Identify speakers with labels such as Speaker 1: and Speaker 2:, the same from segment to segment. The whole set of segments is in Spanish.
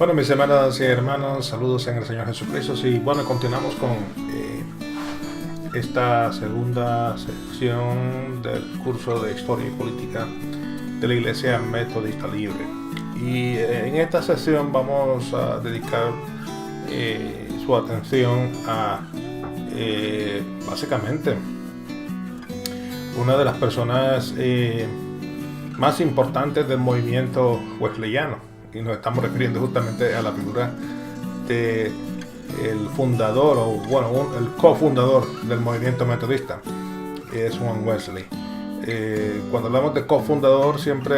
Speaker 1: Bueno, mis hermanas y hermanos, saludos en el Señor Jesucristo. Y bueno, continuamos con esta segunda sección del curso de Historia y Política de la Iglesia Metodista Libre. Y en esta sesión vamos a dedicar su atención a básicamente una de las personas más importantes del movimiento wesleyano. Y nos estamos refiriendo justamente a la figura de el fundador, o bueno, el cofundador del movimiento metodista, es Juan Wesley. Cuando hablamos de cofundador, siempre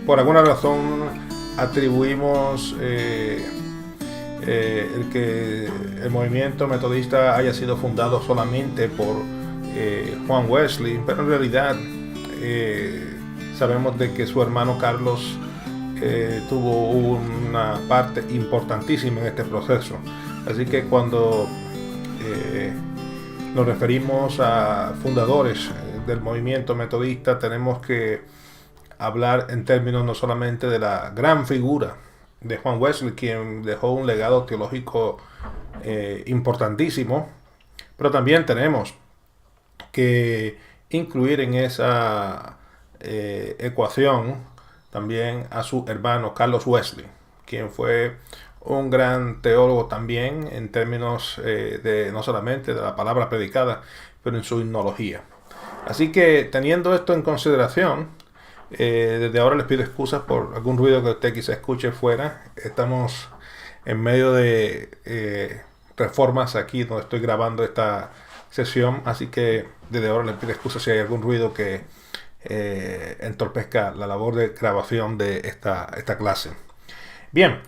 Speaker 1: por alguna razón atribuimos el que el movimiento metodista haya sido fundado solamente por Juan Wesley, pero en realidad sabemos de que su hermano Carlos tuvo una parte importantísima en este proceso. Así que cuando nos referimos a fundadores del movimiento metodista, tenemos que hablar en términos no solamente de la gran figura de Juan Wesley, quien dejó un legado teológico importantísimo, pero también tenemos que incluir en esa ecuación también a su hermano Carlos Wesley, quien fue un gran teólogo también en términos de no solamente de la palabra predicada, pero en su himnología. Así que teniendo esto en consideración, desde ahora les pido excusas por algún ruido que usted quizá escuche fuera. Estamos en medio de reformas aquí donde estoy grabando esta sesión, así que desde ahora les pido excusas si hay algún ruido que entorpezca la labor de grabación de esta clase. Bien,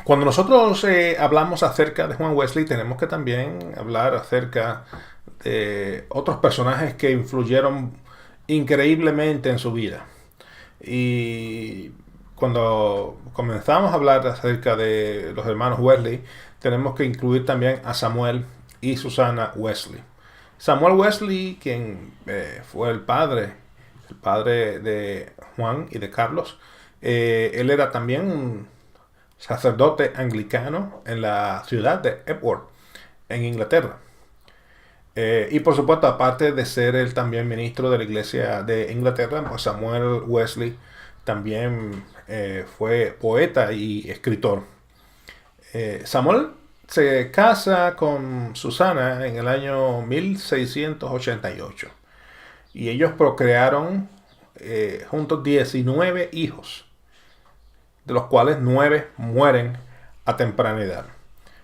Speaker 1: cuando nosotros hablamos acerca de Juan Wesley, tenemos que también hablar acerca de otros personajes que influyeron increíblemente en su vida. Y cuando comenzamos a hablar acerca de los hermanos Wesley, tenemos que incluir también a Samuel y Susana Wesley. Samuel Wesley, quien fue el padre de Juan y de Carlos, él era también un sacerdote anglicano en la ciudad de Epworth, en Inglaterra. Y por supuesto, aparte de ser él también ministro de la iglesia de Inglaterra, pues Samuel Wesley también fue poeta y escritor. Samuel se casa con Susana en el año 1688 y ellos procrearon juntos 19 hijos, de los cuales 9 mueren a temprana edad.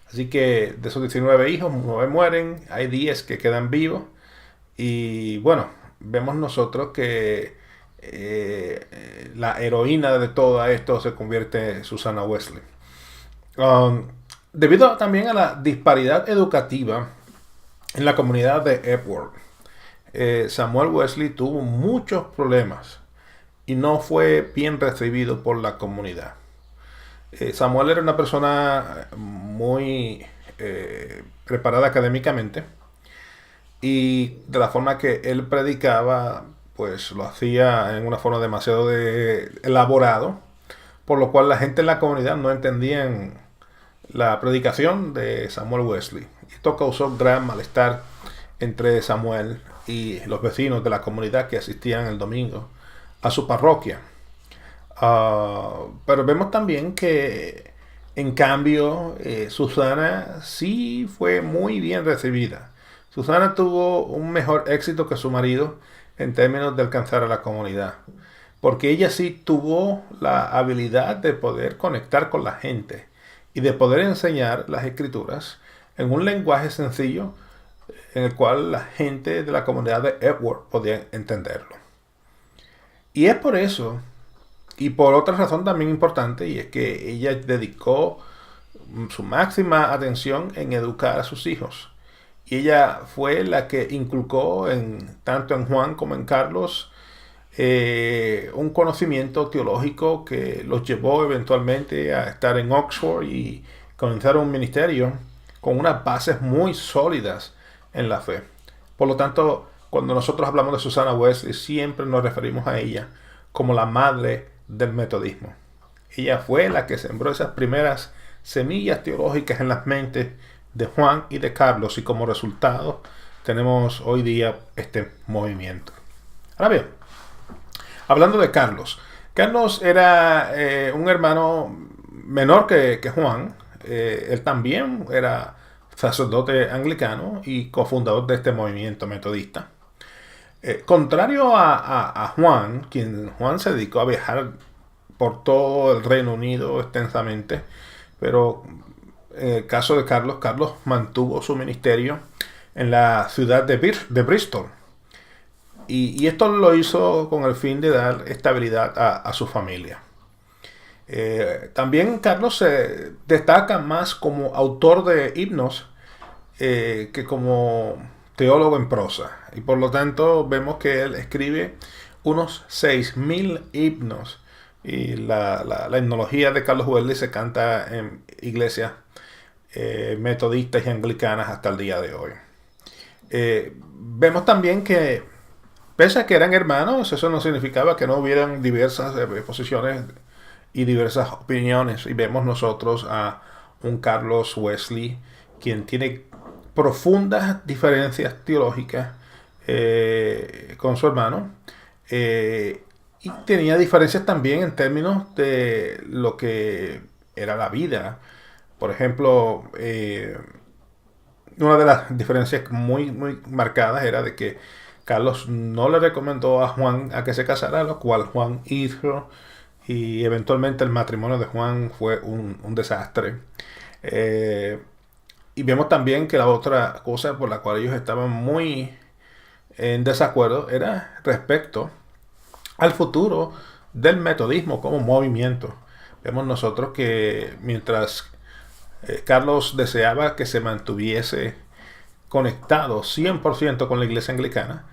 Speaker 1: Así que de esos 19 hijos, 9 mueren, hay 10 que quedan vivos. Y bueno, vemos nosotros que la heroína de todo esto se convierte en Susana Wesley. Debido también a la disparidad educativa en la comunidad de Epworth, Samuel Wesley tuvo muchos problemas y no fue bien recibido por la comunidad. Samuel era una persona muy preparada académicamente, y de la forma que él predicaba, pues lo hacía en una forma demasiado elaborado, por lo cual la gente en la comunidad no entendían la predicación de Samuel Wesley. Esto causó gran malestar entre Samuel y los vecinos de la comunidad que asistían el domingo a su parroquia. Pero vemos también que en cambio Susana sí fue muy bien recibida. Susana tuvo un mejor éxito que su marido en términos de alcanzar a la comunidad, porque ella sí tuvo la habilidad de poder conectar con la gente y de poder enseñar las escrituras en un lenguaje sencillo en el cual la gente de la comunidad de Epworth podía entenderlo. Y es por eso, y por otra razón también importante, y es que ella dedicó su máxima atención en educar a sus hijos. Y ella fue la que inculcó tanto en Juan como en Carlos un conocimiento teológico que los llevó eventualmente a estar en Oxford y comenzar un ministerio con unas bases muy sólidas en la fe. Por lo tanto, cuando nosotros hablamos de Susana Wesley, siempre nos referimos a ella como la madre del metodismo. Ella fue la que sembró esas primeras semillas teológicas en las mentes de Juan y de Carlos, y como resultado tenemos hoy día este movimiento. Ahora bien, hablando de Carlos, Carlos era un hermano menor que Juan. Él también era sacerdote anglicano y cofundador de este movimiento metodista. Contrario a Juan, Juan se dedicó a viajar por todo el Reino Unido extensamente, pero en el caso de Carlos, Carlos mantuvo su ministerio en la ciudad de Bristol. Y esto lo hizo con el fin de dar estabilidad a su familia. También Carlos se destaca más como autor de himnos que como teólogo en prosa. Y por lo tanto vemos que él escribe unos 6.000 himnos. Y la himnología de Carlos Wesley se canta en iglesias metodistas y anglicanas hasta el día de hoy. Vemos también que, pese a que eran hermanos, eso no significaba que no hubieran diversas posiciones y diversas opiniones. Y vemos nosotros a un Carlos Wesley quien tiene profundas diferencias teológicas con su hermano. Y tenía diferencias también en términos de lo que era la vida. Por ejemplo, una de las diferencias muy marcadas era de que Carlos no le recomendó a Juan a que se casara, lo cual Juan hizo, y eventualmente el matrimonio de Juan fue un desastre. Y vemos también que la otra cosa por la cual ellos estaban muy en desacuerdo era respecto al futuro del metodismo como movimiento. Vemos nosotros que mientras Carlos deseaba que se mantuviese conectado 100% con la iglesia anglicana,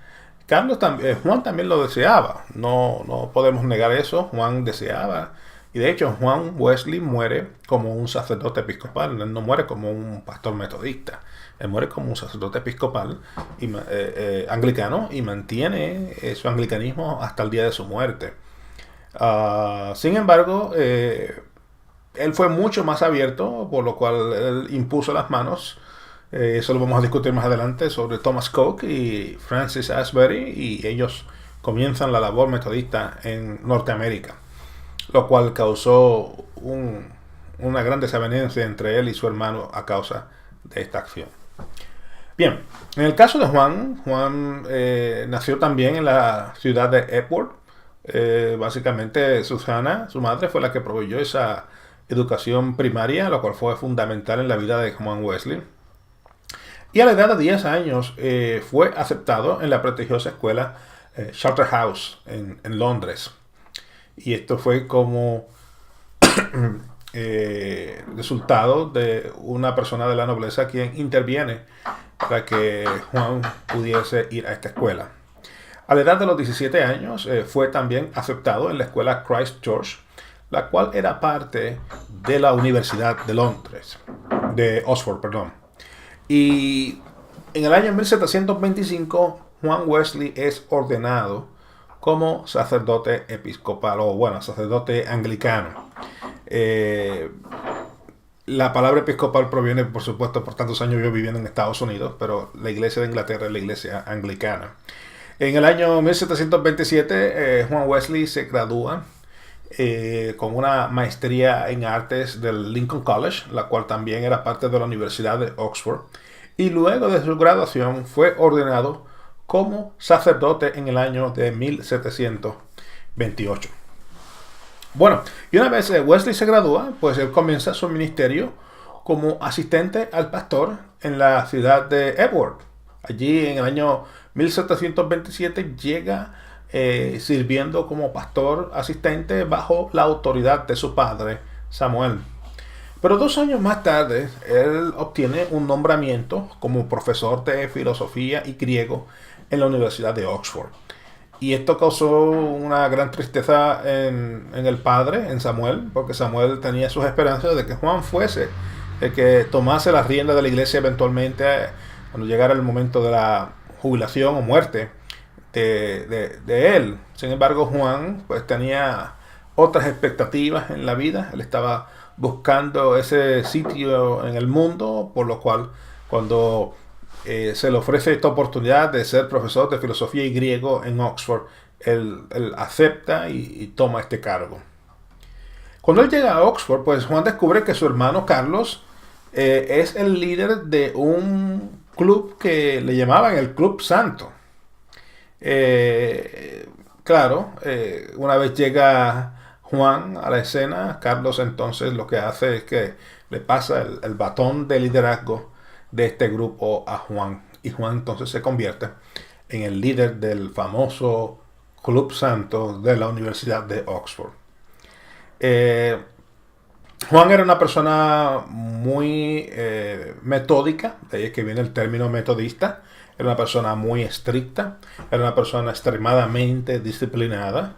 Speaker 1: Juan también lo deseaba. No podemos negar eso. Juan deseaba. Y de hecho, Juan Wesley muere como un sacerdote episcopal. Él no muere como un pastor metodista. Él muere como un sacerdote episcopal y, anglicano, y mantiene su anglicanismo hasta el día de su muerte. Sin embargo, él fue mucho más abierto, por lo cual él impuso las manos. Eso lo vamos a discutir más adelante sobre Thomas Coke y Francis Asbury, y ellos comienzan la labor metodista en Norteamérica, lo cual causó una gran desavenencia entre él y su hermano a causa de esta acción. Bien, en el caso de Juan nació también en la ciudad de Epworth. Básicamente Susana, su madre, fue la que proveyó esa educación primaria, lo cual fue fundamental en la vida de Juan Wesley. Y a la edad de 10 años fue aceptado en la prestigiosa escuela Charterhouse en Londres. Y esto fue como resultado de una persona de la nobleza quien interviene para que Juan pudiese ir a esta escuela. A la edad de los 17 años fue también aceptado en la escuela Christ Church, la cual era parte de la Universidad de Oxford, perdón. Y en el año 1725 Juan Wesley es ordenado como sacerdote episcopal, o bueno, sacerdote anglicano. La palabra episcopal proviene, por supuesto, por tantos años yo viviendo en Estados Unidos, pero la iglesia de Inglaterra es la iglesia anglicana. En el año 1727 Juan Wesley se gradúa con una maestría en artes del Lincoln College, la cual también era parte de la Universidad de Oxford, y luego de su graduación fue ordenado como sacerdote en el año de 1728. Bueno, y una vez Wesley se gradúa, pues él comienza su ministerio como asistente al pastor en la ciudad de Epworth. Allí en el año 1727 llega sirviendo como pastor asistente bajo la autoridad de su padre, Samuel. Pero 2 años más tarde, él obtiene un nombramiento como profesor de filosofía y griego en la Universidad de Oxford. Y esto causó una gran tristeza en el padre, en Samuel, porque Samuel tenía sus esperanzas de que Juan fuese el que tomase las riendas de la iglesia eventualmente cuando llegara el momento de la jubilación o muerte de él. Sin embargo, Juan pues tenía otras expectativas en la vida. Él estaba buscando ese sitio en el mundo, por lo cual cuando se le ofrece esta oportunidad de ser profesor de filosofía y griego en Oxford, él acepta y toma este cargo. Cuando él llega a Oxford, pues Juan descubre que su hermano Carlos es el líder de un club que le llamaban el Club Santo. Claro, una vez llega Juan a la escena, Carlos entonces lo que hace es que le pasa el batón de liderazgo de este grupo a Juan. Y Juan entonces se convierte en el líder del famoso Club Santo de la Universidad de Oxford. Juan era una persona muy metódica, de ahí es que viene el término metodista. Era una persona muy estricta, era una persona extremadamente disciplinada.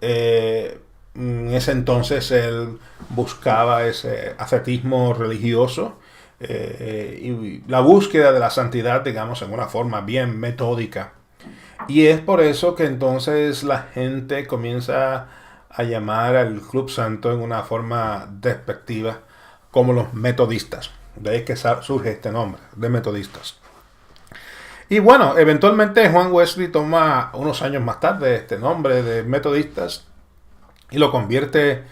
Speaker 1: En ese entonces él buscaba ese ascetismo religioso y la búsqueda de la santidad, digamos, en una forma bien metódica. Y es por eso que entonces la gente comienza a llamar al Club Santo en una forma despectiva como los metodistas. De ahí es que surge este nombre, de metodistas. Y bueno, eventualmente Juan Wesley toma unos años más tarde este nombre de metodistas y lo convierte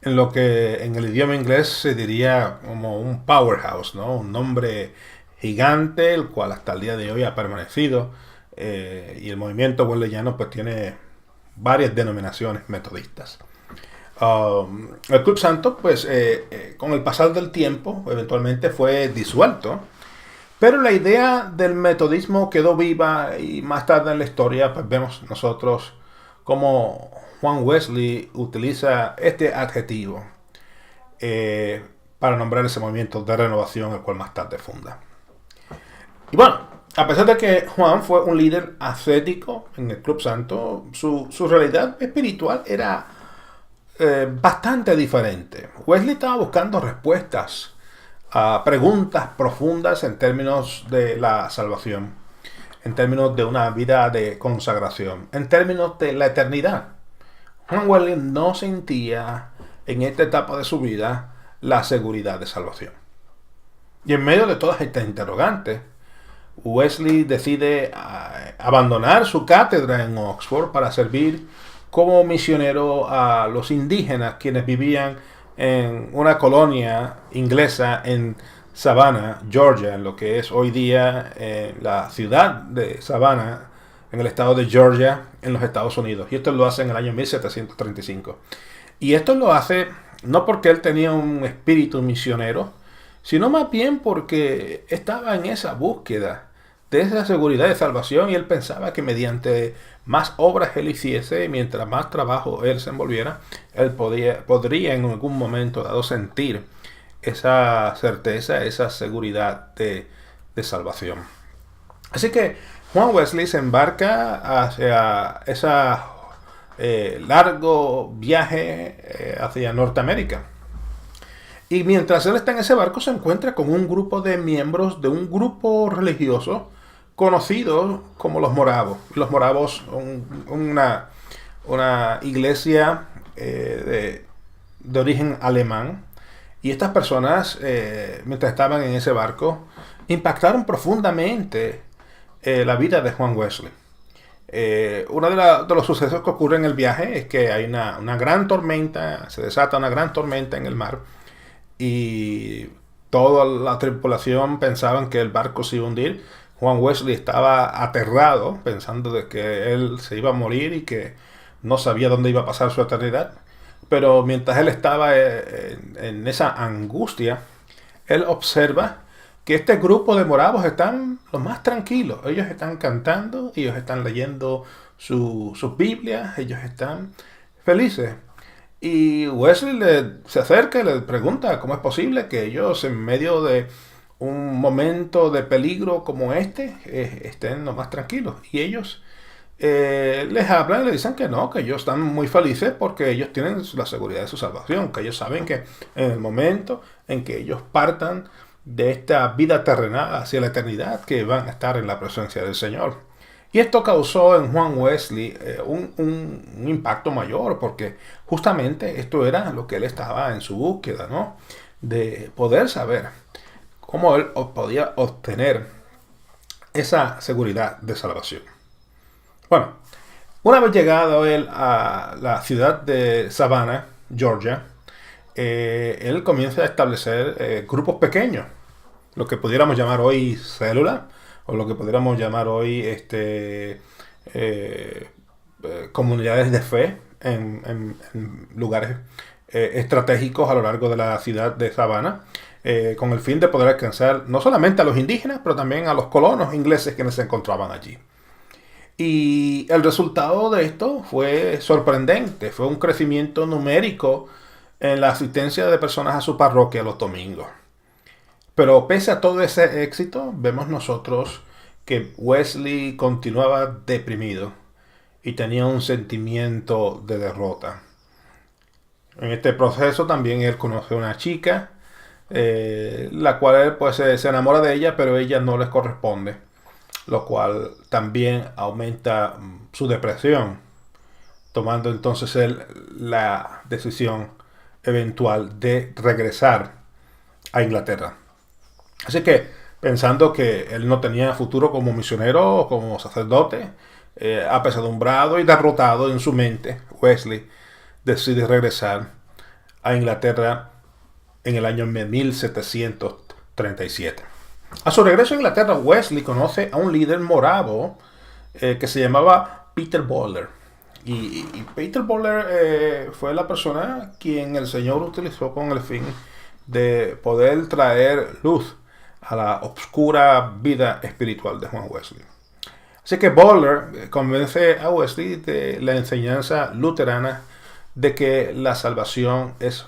Speaker 1: en lo que en el idioma inglés se diría como un powerhouse, ¿no? Un nombre gigante, el cual hasta el día de hoy ha permanecido. Y el movimiento wesleyano pues tiene varias denominaciones metodistas. El Club Santo, pues con el pasar del tiempo, eventualmente fue disuelto. Pero la idea del metodismo quedó viva y más tarde en la historia pues vemos nosotros cómo Juan Wesley utiliza este adjetivo para nombrar ese movimiento de renovación el cual más tarde funda. Y bueno, a pesar de que Juan fue un líder ascético en el Club Santo, su realidad espiritual era bastante diferente. Wesley estaba buscando respuestas a preguntas profundas en términos de la salvación, en términos de una vida de consagración, en términos de la eternidad. Juan Wesley no sentía en esta etapa de su vida la seguridad de salvación. Y en medio de todas estas interrogantes, Wesley decide abandonar su cátedra en Oxford para servir como misionero a los indígenas quienes vivían en una colonia inglesa en Savannah, Georgia, en lo que es hoy día la ciudad de Savannah, en el estado de Georgia, en los Estados Unidos. Y esto lo hace en el año 1735. Y esto lo hace no porque él tenía un espíritu misionero, sino más bien porque estaba en esa búsqueda de esa seguridad de salvación y él pensaba que mediante más obras él hiciese, mientras más trabajo él se envolviera, él podría en algún momento dado sentir esa certeza, esa seguridad de salvación. Así que Juan Wesley se embarca hacia ese largo viaje hacia Norteamérica. Y mientras él está en ese barco se encuentra con un grupo de miembros de un grupo religioso conocidos como los moravos. Los moravos son una iglesia de origen alemán. Y estas personas, mientras estaban en ese barco, impactaron profundamente la vida de Juan Wesley. Uno de los sucesos que ocurre en el viaje es que hay una gran tormenta, se desata una gran tormenta en el mar y toda la tripulación pensaban que el barco se iba a hundir. Juan Wesley estaba aterrado pensando de que él se iba a morir y que no sabía dónde iba a pasar su eternidad. Pero mientras él estaba en esa angustia, él observa que este grupo de moravos están lo más tranquilos. Ellos están cantando, ellos están leyendo sus Biblias, ellos están felices. Y Wesley se acerca y le pregunta cómo es posible que ellos en medio de un momento de peligro como este estén lo más tranquilos. Y ellos les hablan y le dicen que no, que ellos están muy felices porque ellos tienen la seguridad de su salvación, que ellos saben que en el momento en que ellos partan de esta vida terrenal hacia la eternidad, que van a estar en la presencia del Señor. Y esto causó en Juan Wesley un impacto mayor, porque justamente esto era lo que él estaba en su búsqueda, ¿no? De poder saber cómo él podía obtener esa seguridad de salvación. Bueno, una vez llegado él a la ciudad de Savannah, Georgia, él comienza a establecer grupos pequeños, lo que pudiéramos llamar hoy célula, o lo que pudiéramos llamar hoy comunidades de fe en lugares estratégicos a lo largo de la ciudad de Savannah, con el fin de poder alcanzar no solamente a los indígenas, pero también a los colonos ingleses que se encontraban allí. Y el resultado de esto fue sorprendente, fue un crecimiento numérico en la asistencia de personas a su parroquia los domingos. Pero pese a todo ese éxito, vemos nosotros que Wesley continuaba deprimido y tenía un sentimiento de derrota. En este proceso también él conoce a una chica, la cual él pues se enamora de ella, pero ella no les corresponde, lo cual también aumenta su depresión, tomando entonces él la decisión eventual de regresar a Inglaterra. Así que, pensando que él no tenía futuro como misionero o como sacerdote, apesadumbrado y derrotado en su mente, Wesley decide regresar a Inglaterra en el año 1737. A su regreso a Inglaterra, Wesley conoce a un líder moravo que se llamaba Peter Böhler. Y Peter Böhler fue la persona quien el Señor utilizó con el fin de poder traer luz a la oscura vida espiritual de Juan Wesley. Así que Böhler convence a Wesley de la enseñanza luterana de que la salvación es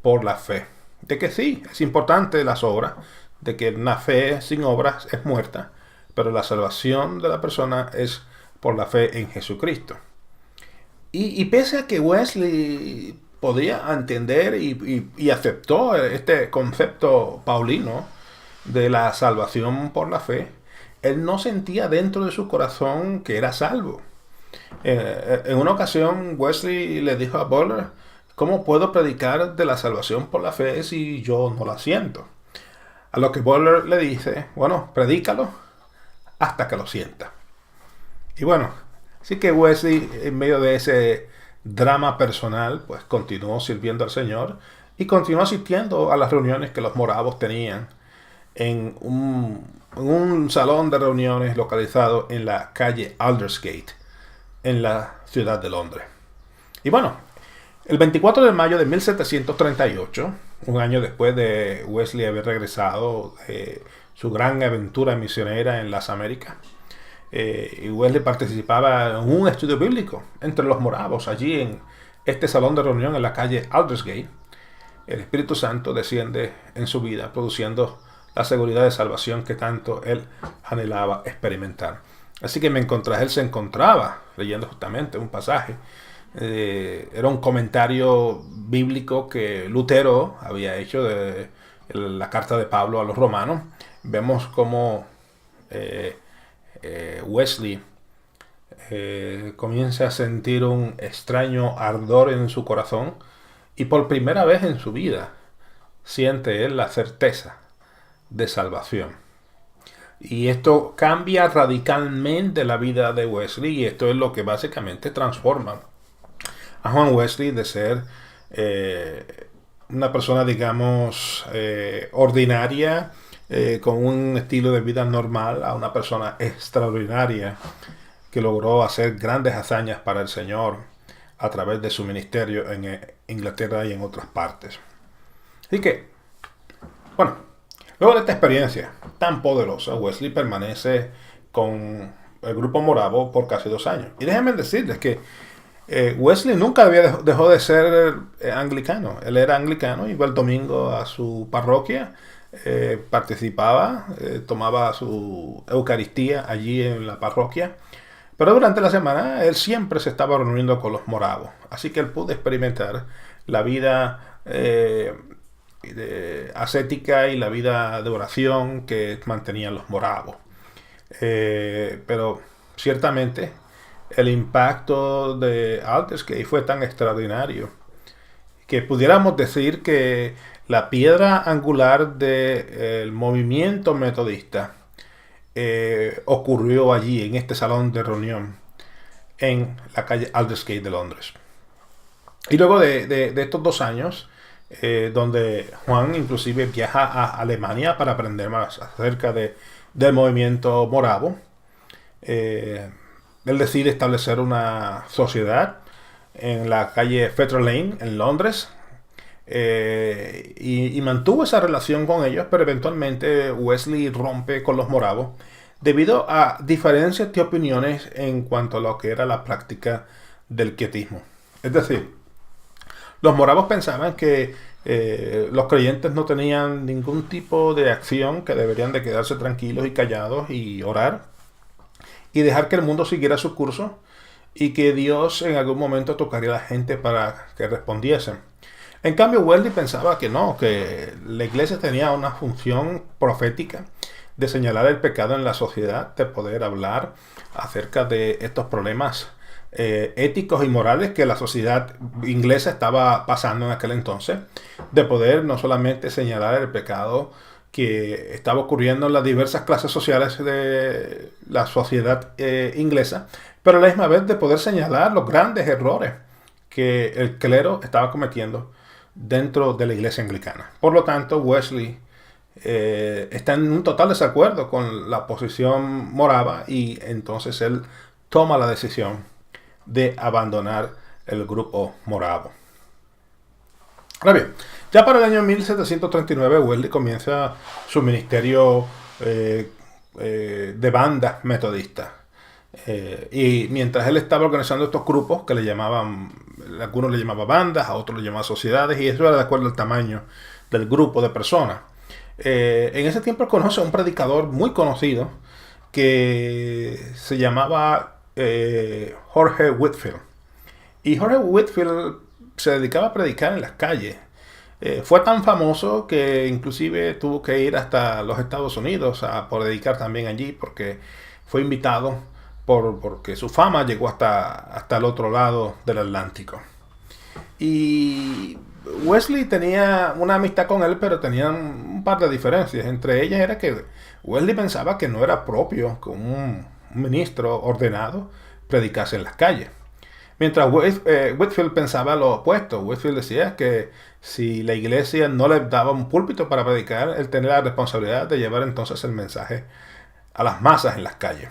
Speaker 1: por la fe. De que sí, es importante las obras, de que una fe sin obras es muerta, pero la salvación de la persona es por la fe en Jesucristo. Y pese a que Wesley podía entender y aceptó este concepto paulino de la salvación por la fe, él no sentía dentro de su corazón que era salvo. En una ocasión Wesley le dijo a Böhler: ¿cómo puedo predicar de la salvación por la fe si yo no la siento? A lo que Böhler le dice: bueno, predícalo hasta que lo sienta. Y bueno, así que Wesley, en medio de ese drama personal, pues continuó sirviendo al Señor y continuó asistiendo a las reuniones que los moravos tenían en un salón de reuniones localizado en la calle Aldersgate, en la ciudad de Londres. Y bueno, el 24 de mayo de 1738, un año después de Wesley haber regresado de su gran aventura misionera en las Américas, y Wesley participaba en un estudio bíblico entre los moravos allí en este salón de reunión en la calle Aldersgate. El Espíritu Santo desciende en su vida, produciendo la seguridad de salvación que tanto él anhelaba experimentar. Así que él se encontraba leyendo justamente un pasaje. Era un comentario bíblico que Lutero había hecho de la carta de Pablo a los romanos. Vemos cómo Wesley comienza a sentir un extraño ardor en su corazón y por primera vez en su vida siente él la certeza de salvación. Y esto cambia radicalmente la vida de Wesley, y esto es lo que básicamente transforma a Juan Wesley de ser una persona, digamos, ordinaria, con un estilo de vida normal, a una persona extraordinaria que logró hacer grandes hazañas para el Señor a través de su ministerio en Inglaterra y en otras partes. Así que, bueno, luego de esta experiencia tan poderosa, Wesley permanece con el grupo moravo por casi 2 años. Y déjenme decirles que Wesley nunca dejó de ser anglicano. Él era anglicano, iba el domingo a su parroquia, participaba, tomaba su Eucaristía allí en la parroquia. Pero durante la semana él siempre se estaba reuniendo con los moravos. Así que él pudo experimentar la vida ascética y la vida de oración que mantenían los moravos. Pero ciertamente el impacto de Aldersgate fue tan extraordinario que pudiéramos decir que la piedra angular del movimiento metodista ocurrió allí, en este salón de reunión, en la calle Aldersgate de Londres. Y luego de estos 2 años, donde Juan inclusive viaja a Alemania para aprender más acerca del movimiento moravo, él decide establecer una sociedad en la calle Fetter Lane, en Londres, y mantuvo esa relación con ellos, pero eventualmente Wesley rompe con los moravos debido a diferencias de opiniones en cuanto a lo que era la práctica del quietismo. Es decir, los moravos pensaban que los creyentes no tenían ningún tipo de acción, que deberían de quedarse tranquilos y callados y orar y dejar que el mundo siguiera su curso y que Dios en algún momento tocaría a la gente para que respondiesen. En cambio, Wesley pensaba que no, que la iglesia tenía una función profética de señalar el pecado en la sociedad, de poder hablar acerca de estos problemas éticos y morales que la sociedad inglesa estaba pasando en aquel entonces, de poder no solamente señalar el pecado que estaba ocurriendo en las diversas clases sociales de la sociedad inglesa, pero a la misma vez de poder señalar los grandes errores que el clero estaba cometiendo dentro de la iglesia anglicana. Por lo tanto, Wesley está en un total desacuerdo con la posición morava y entonces él toma la decisión de abandonar el grupo moravo. Ahora bien, ya para el año 1739 Wesley comienza su ministerio de banda metodista. Y mientras él estaba organizando estos grupos que le llamaban, algunos le llamaban bandas, a otros le llamaban sociedades, y eso era de acuerdo al tamaño del grupo de personas. En ese tiempo él conoce a un predicador muy conocido que se llamaba Jorge Whitefield. Y Jorge Whitefield se dedicaba a predicar en las calles. Fue tan famoso que inclusive tuvo que ir hasta los Estados Unidos a predicar también allí, porque fue invitado porque su fama llegó hasta el otro lado del Atlántico. Y Wesley tenía una amistad con él, pero tenían un par de diferencias. Entre ellas era que Wesley pensaba que no era propio que un ministro ordenado predicase en las calles. Mientras Whitefield pensaba lo opuesto. Whitefield decía que si la iglesia no le daba un púlpito para predicar, él tenía la responsabilidad de llevar entonces el mensaje a las masas en las calles.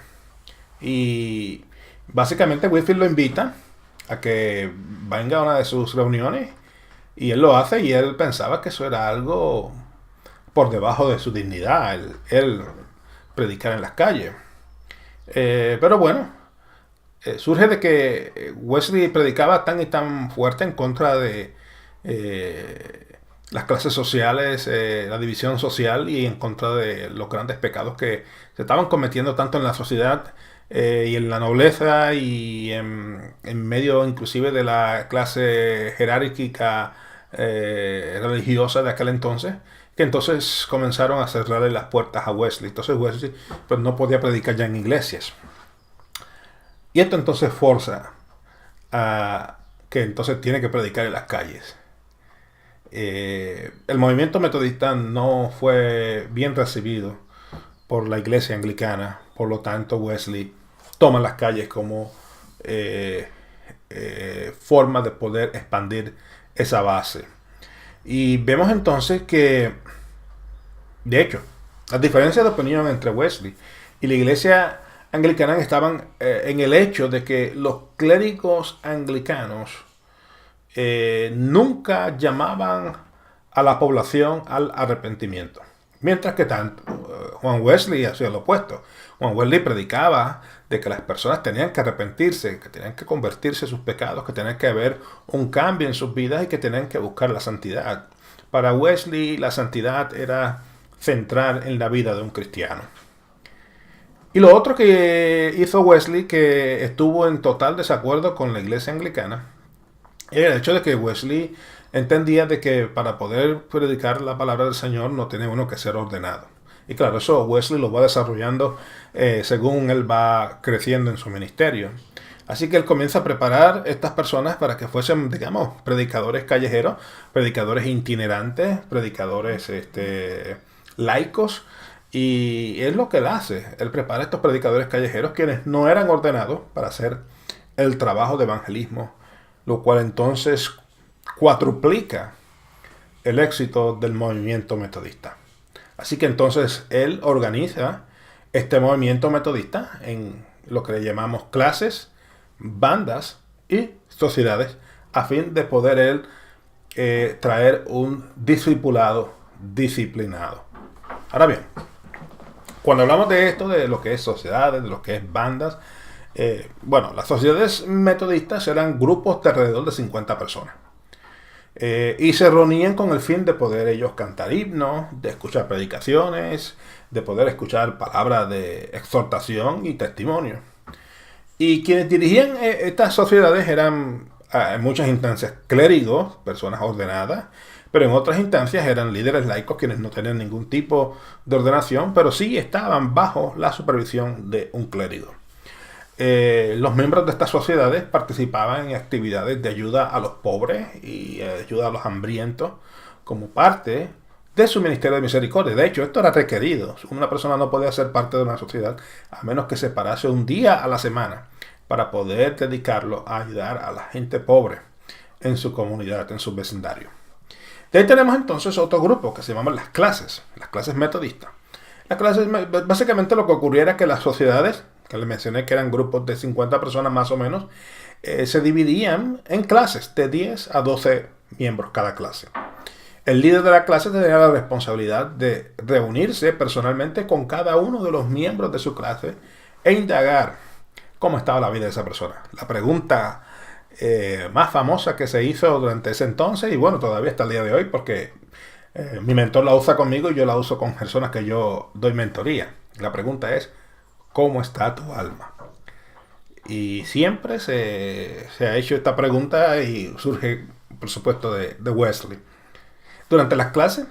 Speaker 1: Y básicamente Whitefield lo invita a que venga a una de sus reuniones y él lo hace, y él pensaba que eso era algo por debajo de su dignidad, él predicar en las calles. Pero bueno, surge de que Wesley predicaba tan y tan fuerte en contra de las clases sociales, la división social, y en contra de los grandes pecados que se estaban cometiendo tanto en la sociedad y en la nobleza y en medio inclusive de la clase jerárquica religiosa de aquel entonces, que entonces comenzaron a cerrarle las puertas a Wesley. Entonces Wesley pues, no podía predicar ya en iglesias. Y esto entonces forza a que entonces tiene que predicar en las calles. El movimiento metodista no fue bien recibido por la iglesia anglicana, por lo tanto Wesley toma las calles como forma de poder expandir esa base. Y vemos entonces que, de hecho, las diferencias de opinión entre Wesley y la iglesia anglicana estaban en el hecho de que los clérigos anglicanos nunca llamaban a la población al arrepentimiento. Mientras que tanto Juan Wesley hacía lo opuesto. Juan Wesley predicaba de que las personas tenían que arrepentirse, que tenían que convertirse en sus pecados, que tenían que haber un cambio en sus vidas y que tenían que buscar la santidad. Para Wesley la santidad era central en la vida de un cristiano. Y lo otro que hizo Wesley, que estuvo en total desacuerdo con la iglesia anglicana, era el hecho de que Wesley entendía de que para poder predicar la palabra del Señor no tiene uno que ser ordenado. Y claro, eso Wesley lo va desarrollando según él va creciendo en su ministerio. Así que él comienza a preparar estas personas para que fuesen, digamos, predicadores callejeros, predicadores itinerantes, predicadores laicos. Y es lo que él hace. Él prepara a estos predicadores callejeros quienes no eran ordenados para hacer el trabajo de evangelismo, lo cual entonces cuatruplica el éxito del movimiento metodista. Así que entonces él organiza este movimiento metodista en lo que le llamamos clases, bandas y sociedades, a fin de poder él traer un discipulado disciplinado. Ahora bien, cuando hablamos de esto, de lo que es sociedades, de lo que es bandas, bueno, las sociedades metodistas eran grupos de alrededor de 50 personas. Y se reunían con el fin de poder ellos cantar himnos, de escuchar predicaciones, de poder escuchar palabras de exhortación y testimonio. Y quienes dirigían estas sociedades eran en muchas instancias clérigos, personas ordenadas, pero en otras instancias eran líderes laicos quienes no tenían ningún tipo de ordenación, pero sí estaban bajo la supervisión de un clérigo. Los miembros de estas sociedades participaban en actividades de ayuda a los pobres y ayuda a los hambrientos como parte de su ministerio de misericordia. De hecho, esto era requerido. Una persona no podía ser parte de una sociedad a menos que separase un día a la semana para poder dedicarlo a ayudar a la gente pobre en su comunidad, en su vecindario. De ahí tenemos entonces otro grupo que se llaman las clases metodistas. Las clases, básicamente lo que ocurría era que las sociedades, que les mencioné que eran grupos de 50 personas más o menos, se dividían en clases de 10 a 12 miembros cada clase. El líder de la clase tenía la responsabilidad de reunirse personalmente con cada uno de los miembros de su clase e indagar cómo estaba la vida de esa persona. La pregunta más famosa que se hizo durante ese entonces, y bueno, todavía hasta el día de hoy, porque mi mentor la usa conmigo y yo la uso con personas que yo doy mentoría. La pregunta es, ¿cómo está tu alma? Y siempre se ha hecho esta pregunta y surge, por supuesto, de Wesley. Durante las clases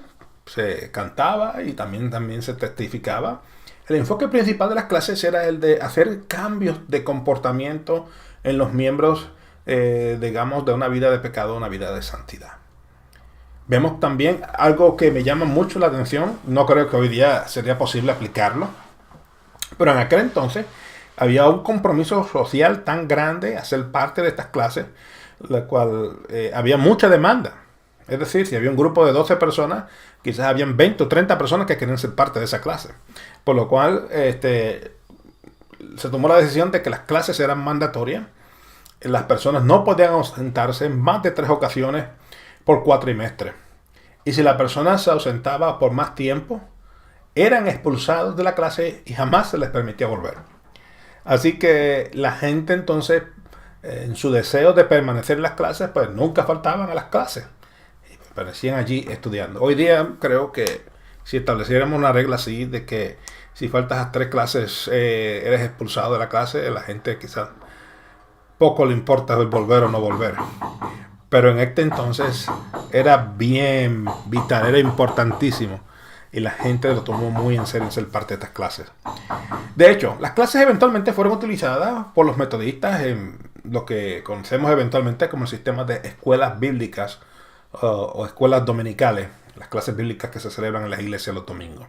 Speaker 1: se cantaba y también se testificaba. El enfoque principal de las clases era el de hacer cambios de comportamiento en los miembros, digamos, de una vida de pecado a una vida de santidad. Vemos también algo que me llama mucho la atención. No creo que hoy día sería posible aplicarlo, pero en aquel entonces había un compromiso social tan grande a ser parte de estas clases, la cual había mucha demanda. Es decir, si había un grupo de 12 personas, quizás habían 20 o 30 personas que querían ser parte de esa clase. Por lo cual se tomó la decisión de que las clases eran mandatorias. Las personas no podían ausentarse en más de 3 ocasiones por cuatrimestre. Y si la persona se ausentaba por más tiempo, eran expulsados de la clase y jamás se les permitía volver. Así que la gente entonces, en su deseo de permanecer en las clases, pues nunca faltaban a las clases. Y permanecían allí estudiando. Hoy día creo que si estableciéramos una regla así, de que si faltas a 3 clases eres expulsado de la clase, la gente quizás poco le importa el volver o no volver. Pero en este entonces era bien vital, era importantísimo. Y la gente lo tomó muy en serio en ser parte de estas clases. De hecho, las clases eventualmente fueron utilizadas por los metodistas en lo que conocemos eventualmente como el sistema de escuelas bíblicas o escuelas dominicales. Las clases bíblicas que se celebran en las iglesias los domingos.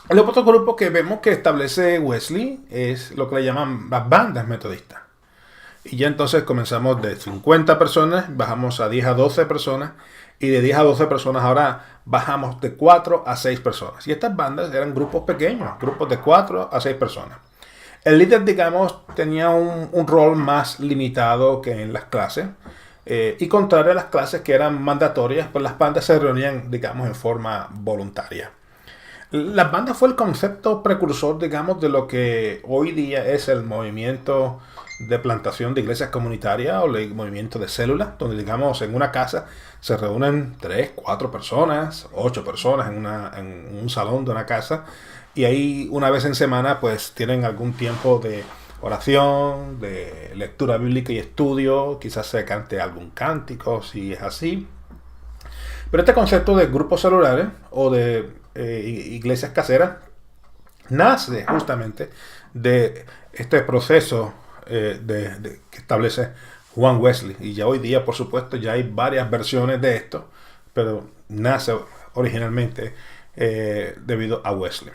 Speaker 1: El otro grupo que vemos que establece Wesley es lo que le llaman las bandas metodistas. Y ya entonces comenzamos de 50 personas, bajamos a 10 a 12 personas, y de 10 a 12 personas ahora bajamos de 4 a 6 personas. Y estas bandas eran grupos pequeños, grupos de 4 a 6 personas. El líder, digamos, tenía un rol más limitado que en las clases. Y contrario a las clases que eran mandatorias, pues las bandas se reunían, digamos, en forma voluntaria. Las bandas fue el concepto precursor, digamos, de lo que hoy día es el movimiento de plantación de iglesias comunitarias o el movimiento de células, donde, digamos, en una casa se reúnen 3, 4 personas, 8 personas en un salón de una casa, y ahí una vez en semana pues tienen algún tiempo de oración, de lectura bíblica y estudio, quizás se cante algún cántico si es así. Pero este concepto de grupos celulares o de iglesias caseras, nace justamente de este proceso que establece Juan Wesley. Y ya hoy día, por supuesto, ya hay varias versiones de esto, pero nace originalmente debido a Wesley.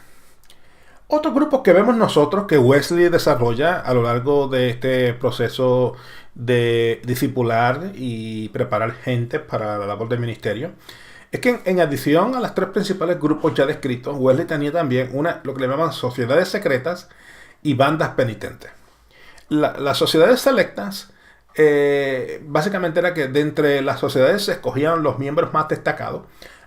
Speaker 1: Otros grupos que vemos nosotros que Wesley desarrolla a lo largo de este proceso de discipular y preparar gente para la labor del ministerio es que en adición a las tres principales grupos ya descritos, Wesley tenía también lo que le llaman sociedades secretas y bandas penitentes. Las sociedades selectas básicamente era que de entre las sociedades se escogían los miembros más destacados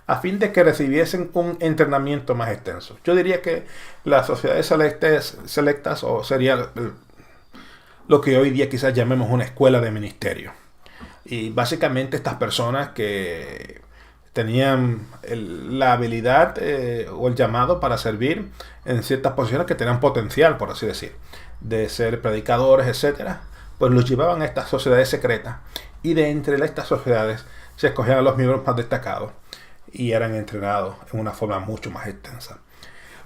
Speaker 1: a fin de que recibiesen un entrenamiento más extenso. Yo diría que las sociedades selectas o sería lo que hoy día quizás llamemos una escuela de ministerio. Y básicamente estas personas que tenían la habilidad o el llamado para servir en ciertas posiciones que tenían potencial, por así decir, de ser predicadores, etcétera, pues los llevaban a estas sociedades secretas y de entre estas sociedades se escogían a los miembros más destacados y eran entrenados en una forma mucho más extensa.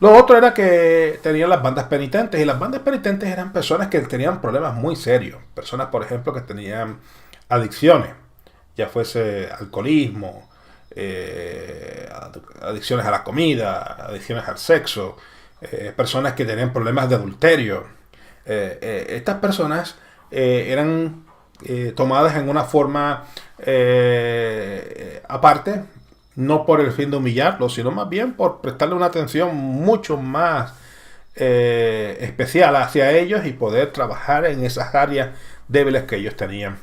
Speaker 1: Lo otro era que tenían las bandas penitentes, y las bandas penitentes eran personas que tenían problemas muy serios. Personas, por ejemplo, que tenían adicciones, ya fuese alcoholismo, adicciones a la comida, adicciones al sexo, personas que tenían problemas de adulterio. Estas personas eran tomadas en una forma aparte, no por el fin de humillarlos, sino más bien por prestarle una atención mucho más especial hacia ellos y poder trabajar en esas áreas débiles que ellos tenían.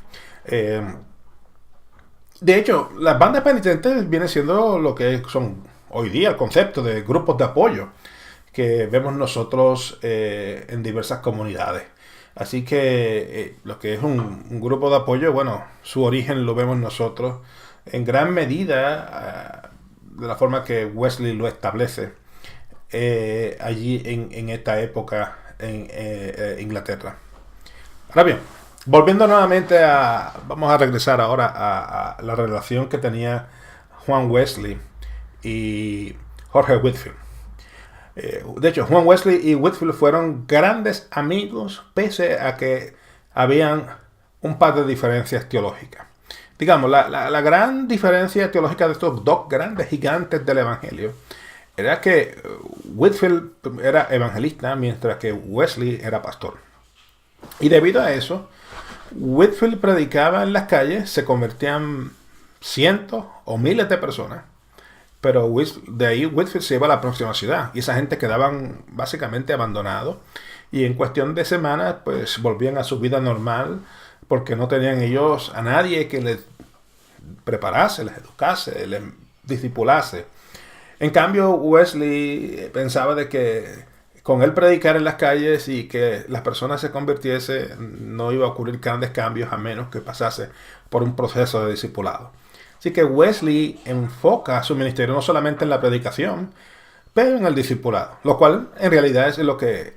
Speaker 1: De hecho, las bandas penitentes vienen siendo lo que son hoy día el concepto de grupos de apoyo que vemos nosotros en diversas comunidades. Así que lo que es un grupo de apoyo, bueno, su origen lo vemos nosotros en gran medida de la forma que Wesley lo establece allí en esta época en Inglaterra. Ahora bien, volviendo nuevamente vamos a regresar ahora a la relación que tenía Juan Wesley y Jorge Whitefield. De hecho, Juan Wesley y Whitefield fueron grandes amigos, pese a que habían un par de diferencias teológicas. Digamos, la gran diferencia teológica de estos dos grandes gigantes del Evangelio era que Whitefield era evangelista, mientras que Wesley era pastor. Y debido a eso, Whitefield predicaba en las calles, se convertían cientos o miles de personas, pero de ahí Whitefield se iba a la próxima ciudad y esa gente quedaban básicamente abandonados y en cuestión de semanas pues volvían a su vida normal porque no tenían ellos a nadie que les preparase, les educase, les discipulase. En cambio, Wesley pensaba de que con él predicar en las calles y que las personas se convirtiesen, no iba a ocurrir grandes cambios a menos que pasase por un proceso de discipulado. Así que Wesley enfoca su ministerio no solamente en la predicación, pero en el discipulado, lo cual en realidad es lo que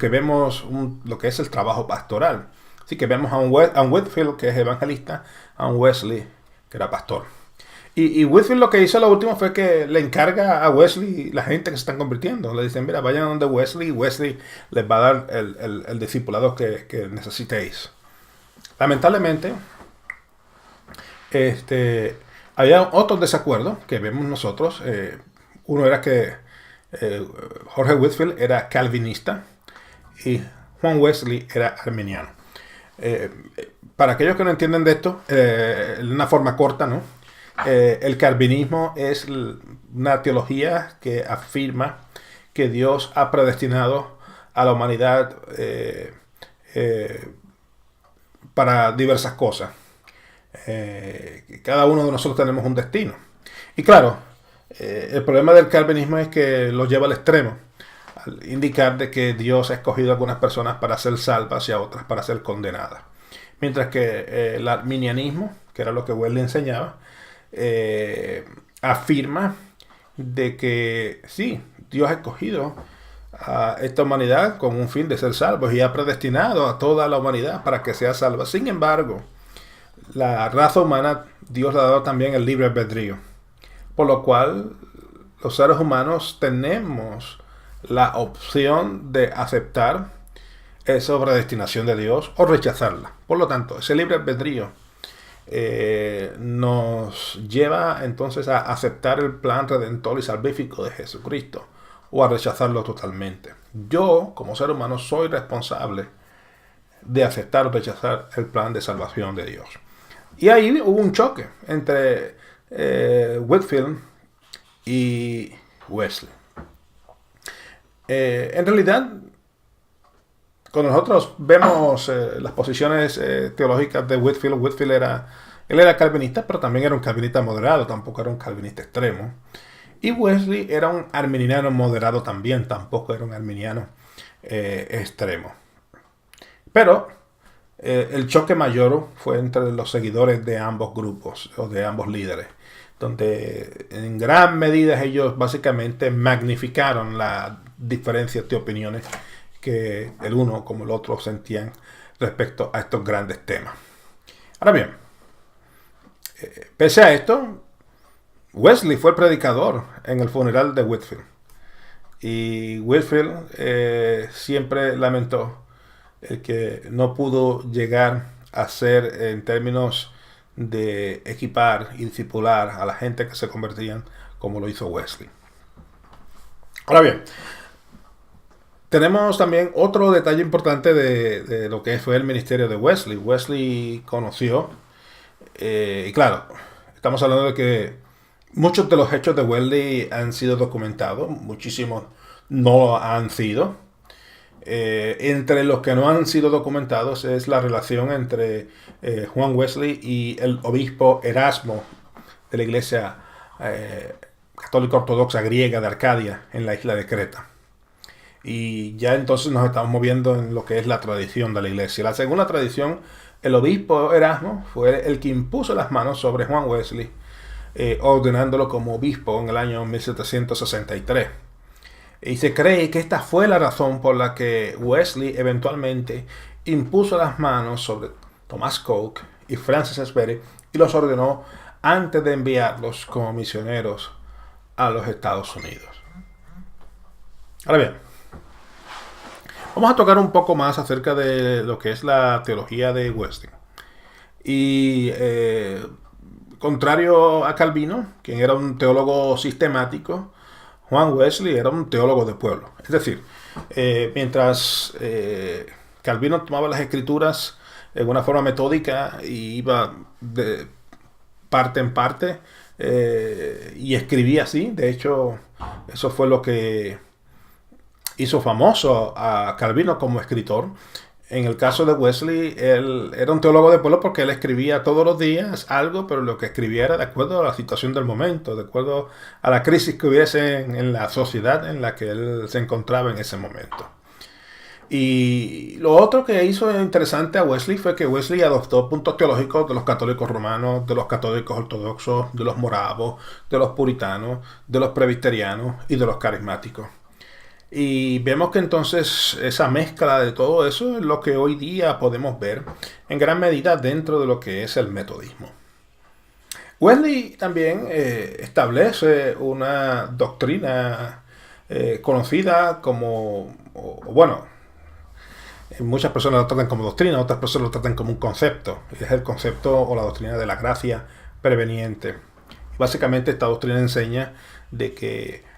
Speaker 1: vemos, lo que es el trabajo pastoral. Así que vemos a un Whitefield que es evangelista, a un Wesley que era pastor. Y Whitefield lo que hizo lo último fue que le encarga a Wesley la gente que se están convirtiendo. Le dicen, mira, vayan donde Wesley y Wesley les va a dar el discipulado que necesitéis. Lamentablemente, había otros desacuerdos que vemos nosotros. Uno era que Jorge Whitefield era calvinista y Juan Wesley era arminiano. Para aquellos que no entienden de esto, en una forma corta, ¿no? El calvinismo es una teología que afirma que Dios ha predestinado a la humanidad para diversas cosas. Cada uno de nosotros tenemos un destino. Y claro, el problema del calvinismo es que lo lleva al extremo, al indicar de que Dios ha escogido a algunas personas para ser salvas y a otras para ser condenadas. Mientras que el arminianismo, que era lo que Wesley enseñaba, afirma de que sí, Dios ha escogido a esta humanidad con un fin de ser salvos y ha predestinado a toda la humanidad para que sea salva. Sin embargo, la raza humana, Dios le ha dado también el libre albedrío, por lo cual los seres humanos tenemos la opción de aceptar esa predestinación de Dios o rechazarla. Por lo tanto, ese libre albedrío nos lleva entonces a aceptar el plan redentor y salvífico de Jesucristo o a rechazarlo totalmente. Yo, como ser humano, soy responsable de aceptar o rechazar el plan de salvación de Dios. Y ahí hubo un choque entre Whitefield y Wesley. En realidad, cuando nosotros vemos las posiciones teológicas de Whitefield, él era calvinista, pero también era un calvinista moderado, tampoco era un calvinista extremo. Y Wesley era un arminiano moderado también, tampoco era un arminiano extremo. Pero el choque mayor fue entre los seguidores de ambos grupos, o de ambos líderes, donde en gran medida ellos básicamente magnificaron las diferencias de opiniones que el uno como el otro sentían respecto a estos grandes temas. Ahora bien, pese a esto, Wesley fue el predicador en el funeral de Whitefield. Y Whitefield siempre lamentó el que no pudo llegar a ser, en términos de equipar y discipular a la gente que se convertían como lo hizo Wesley. Ahora bien, tenemos también otro detalle importante de lo que fue el ministerio de Wesley. Wesley conoció, y claro, estamos hablando de que muchos de los hechos de Wesley han sido documentados, muchísimos no lo han sido. Entre los que no han sido documentados es la relación entre Juan Wesley y el obispo Erasmo de la iglesia católica ortodoxa griega de Arcadia en la isla de Creta. Y ya entonces nos estamos moviendo en lo que es la tradición de la iglesia. La segunda tradición, el obispo Erasmo fue el que impuso las manos sobre Juan Wesley, ordenándolo como obispo en el año 1763. Y se cree que esta fue la razón por la que Wesley eventualmente impuso las manos sobre Thomas Coke y Francis Asbury y los ordenó antes de enviarlos como misioneros a los Estados Unidos. Ahora bien, vamos a tocar un poco más acerca de lo que es la teología de Wesley. Y contrario a Calvino, quien era un teólogo sistemático, Juan Wesley era un teólogo de pueblo. Es decir, mientras Calvino tomaba las escrituras en una forma metódica y iba de parte en parte y escribía así. De hecho, eso fue lo que hizo famoso a Calvino como escritor. En el caso de Wesley, él era un teólogo de pueblo porque él escribía todos los días algo, pero lo que escribía era de acuerdo a la situación del momento, de acuerdo a la crisis que hubiese en la sociedad en la que él se encontraba en ese momento. Y lo otro que hizo interesante a Wesley fue que Wesley adoptó puntos teológicos de los católicos romanos, de los católicos ortodoxos, de los moravos, de los puritanos, de los presbiterianos y de los carismáticos. Y vemos que entonces esa mezcla de todo eso es lo que hoy día podemos ver en gran medida dentro de lo que es el metodismo. Wesley también establece una doctrina conocida como, bueno, muchas personas lo tratan como doctrina, otras personas lo tratan como un concepto. Es el concepto o la doctrina de la gracia preveniente. Básicamente esta doctrina enseña de que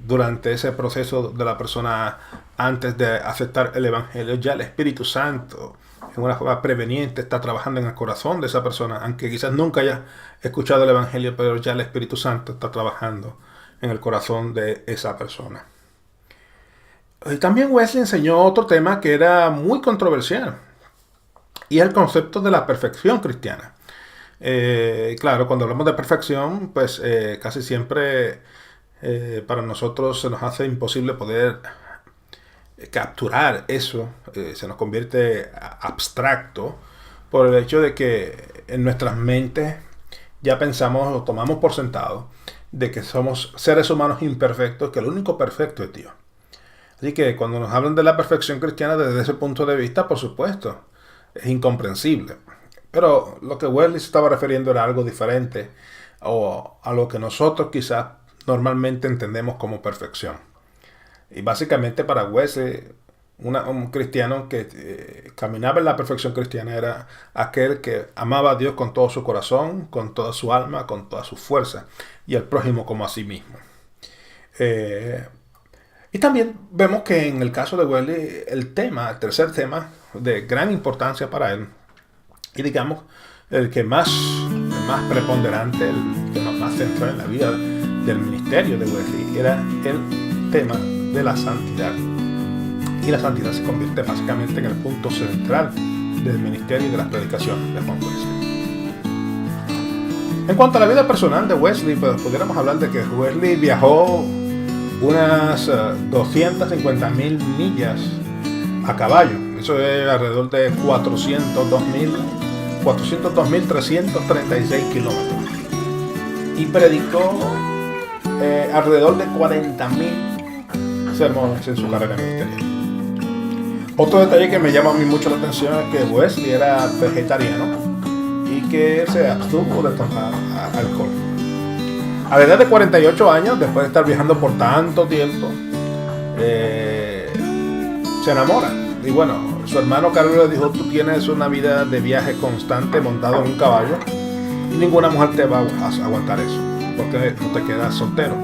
Speaker 1: durante ese proceso de la persona antes de aceptar el evangelio, ya el Espíritu Santo en una forma preveniente está trabajando en el corazón de esa persona, aunque quizás nunca haya escuchado el evangelio, pero ya el Espíritu Santo está trabajando en el corazón de esa persona. Y también Wesley enseñó otro tema que era muy controversial, y es el concepto de la perfección cristiana. Claro, cuando hablamos de perfección, pues casi siempre para nosotros se nos hace imposible poder capturar eso, se nos convierte abstracto por el hecho de que en nuestras mentes ya pensamos o tomamos por sentado de que somos seres humanos imperfectos, que el único perfecto es Dios. Así que cuando nos hablan de la perfección cristiana desde ese punto de vista, por supuesto, es incomprensible. Pero lo que Wesley se estaba refiriendo era algo diferente o a lo que nosotros quizás normalmente entendemos como perfección. Y básicamente para Wesley, un cristiano que caminaba en la perfección cristiana era aquel que amaba a Dios con todo su corazón, con toda su alma, con toda su fuerza, y al prójimo como a sí mismo. Y también vemos que en el caso de Wesley, el tercer tema de gran importancia para él, y digamos el más preponderante, el tema más central en la vida del ministerio de Wesley, era el tema de la santidad. Y la santidad se convierte básicamente en el punto central del ministerio y de las predicaciones de Juan Wesley. En cuanto a la vida personal de Wesley, pues pudiéramos hablar de que Wesley viajó unas 250.000 millas a caballo. Eso es alrededor de 402.336 kilómetros. Y predicó alrededor de 40.000 sermones en su carrera ministerial. Otro detalle que me llama a mí mucho la atención es que Wesley era vegetariano y que se abstuvo de tomar alcohol. A la edad de 48 años, después de estar viajando por tanto tiempo, se enamora. Y bueno, su hermano Carlos le dijo: tú tienes una vida de viaje constante montado en un caballo y ninguna mujer te va a aguantar eso, porque no te quedas soltero.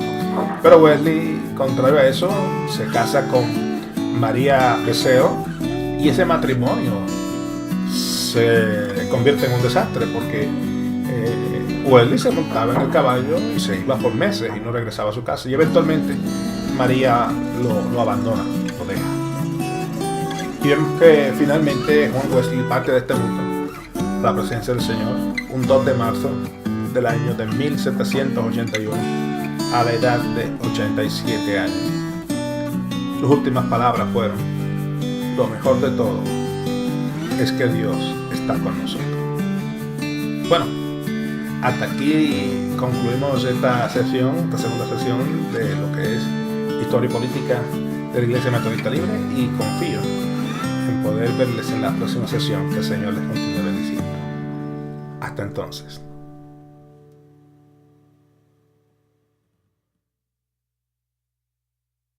Speaker 1: Pero Wesley, contrario a eso, se casa con María Peseo, y ese matrimonio se convierte en un desastre porque Wesley se montaba en el caballo y se iba por meses y no regresaba a su casa, y eventualmente María lo abandona, lo deja. Y vemos que finalmente Juan Wesley parte de este mundo, la presencia del Señor, un 2 de marzo del año de 1781, a la edad de 87 años. Sus últimas palabras fueron: lo mejor de todo es que Dios está con nosotros. Bueno, hasta aquí concluimos esta segunda sesión de lo que es Historia y Política de la Iglesia Metodista Libre, y confío en poder verles en la próxima sesión. Que el Señor les continúe bendiciendo. Hasta entonces.